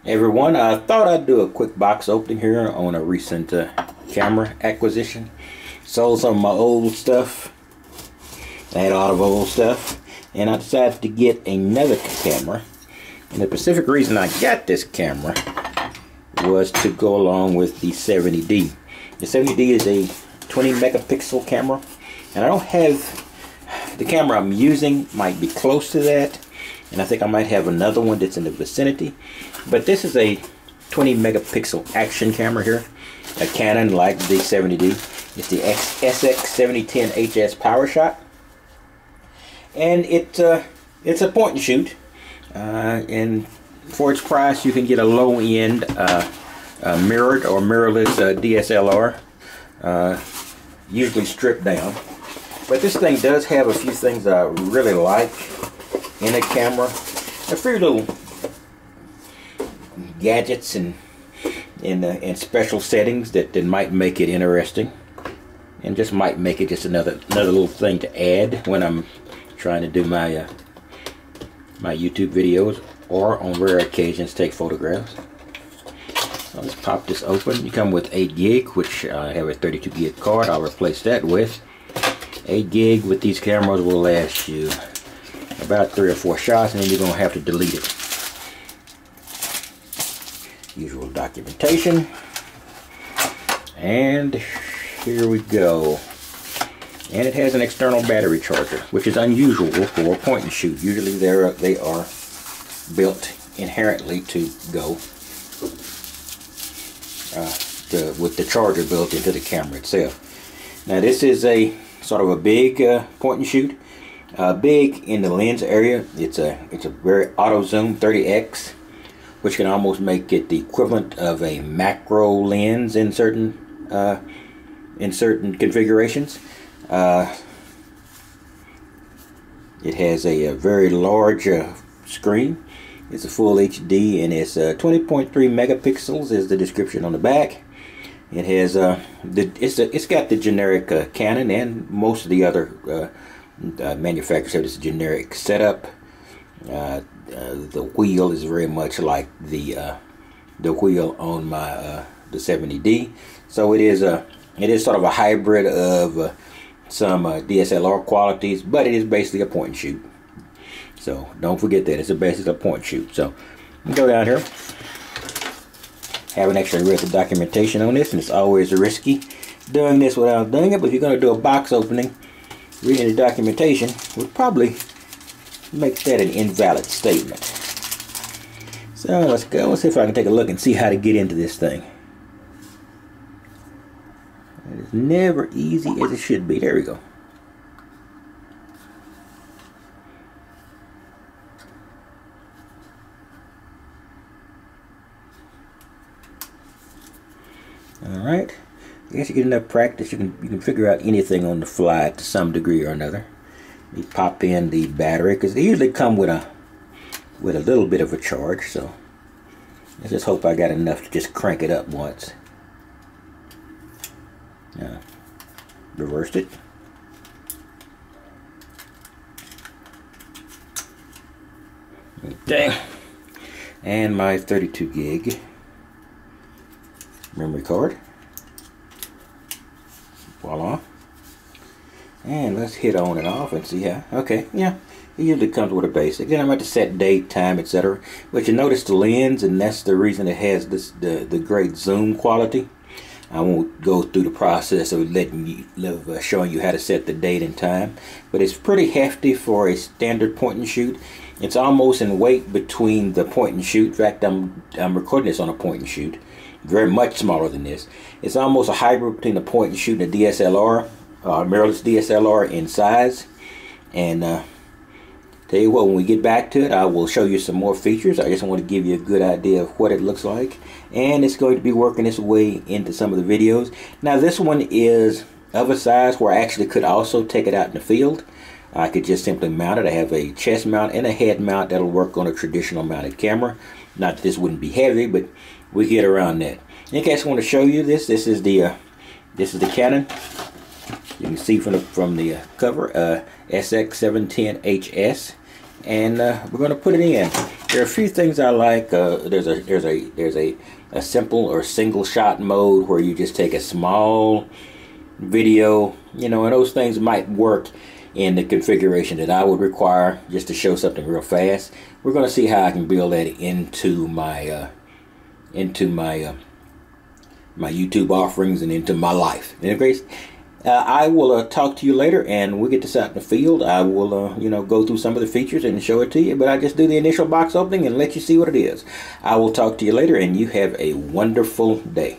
Everyone, I thought I'd do a quick box opening here on a recent camera acquisition. Sold some of my old stuff. I had a lot of old stuff, and I decided to get another camera. And the specific reason I got this camera was to go along with the 70D. The 70D is a 20 megapixel camera, and I don't have the camera I'm using might be close to that, and I think I might have another one that's in the vicinity. But this is a 20 megapixel action camera here, a Canon like the 70D. It's the SX710 HS Powershot, and it's a point and shoot. And for its price, you can get a low-end mirrored or mirrorless DSLR, usually stripped down. But this thing does have a few things I really like in a camera. A few little gadgets and special settings that might make it interesting, and just might make it just another little thing to add when I'm trying to do my my YouTube videos, or on rare occasions take photographs. So let's pop this open. You come with 8 gig, which I have a 32 gig card. I'll replace that with 8 gig. With these cameras will last you about 3 or 4 shots, and then you're gonna have to delete it. Usual documentation, and here we go. And it has an external battery charger, which is unusual for a point and shoot. Usually they are built inherently to go with the charger built into the camera itself. Now this is a sort of a big point and shoot. Big in the lens area. It's a very auto zoom 30x, which can almost make it the equivalent of a macro lens in certain configurations. It has a very large screen. It's a full HD, and it's 20.3 megapixels is the description on the back. It has it's got the generic Canon, and most of the other manufacturers have this generic setup. The wheel is very much like the wheel on my the 70D, so it is sort of a hybrid of some DSLR qualities, but it is basically a point and shoot. So don't forget that it's basically a point and shoot. So go down here. Haven't actually read the documentation on this, and it's always risky doing this without doing it. But if you're going to do a box opening, reading the documentation would probably make that an invalid statement. So let's go. Let's see if I can take a look and see how to get into this thing. It's never easy as it should be. There we go. Alright. I guess you get enough practice, you can figure out anything on the fly to some degree or another. You pop in the battery, because they usually come with a little bit of a charge, so let's just hope I got enough to just crank it up once. Reversed it. Okay. And my 32 gig memory card. Voila. And let's hit on and off and see how. Okay, yeah, it usually comes with a basic. Then I'm going to set date, time, etc. But you notice the lens, and that's the reason it has this the great zoom quality. I won't go through the process of showing you how to set the date and time, but it's pretty hefty for a standard point and shoot. It's almost in weight between the point and shoot. In fact, I'm recording this on a point and shoot, very much smaller than this. It's almost a hybrid between a point and shoot and a DSLR, mirrorless DSLR in size. And tell you what, when we get back to it, I will show you some more features. I just want to give you a good idea of what it looks like, and it's going to be working its way into some of the videos. Now this one is of a size where I actually could also take it out in the field. I could just simply mount it. I have a chest mount and a head mount that'll work on a traditional mounted camera. Not that this wouldn't be heavy, but we get around that. In case I want to show you this, this is the Canon. You can see from the cover, SX710 HS, and we're going to put it in. There are a few things I like. There's a simple or single shot mode where you just take a small video, you know, and those things might work in the configuration that I would require just to show something real fast. We're going to see how I can build that into my my YouTube offerings and into my life. Anyways, I will talk to you later, and we'll get this out in the field. I will you know, go through some of the features and show it to you, but I just do the initial box opening and let you see what it is. I will talk to you later, and you have a wonderful day.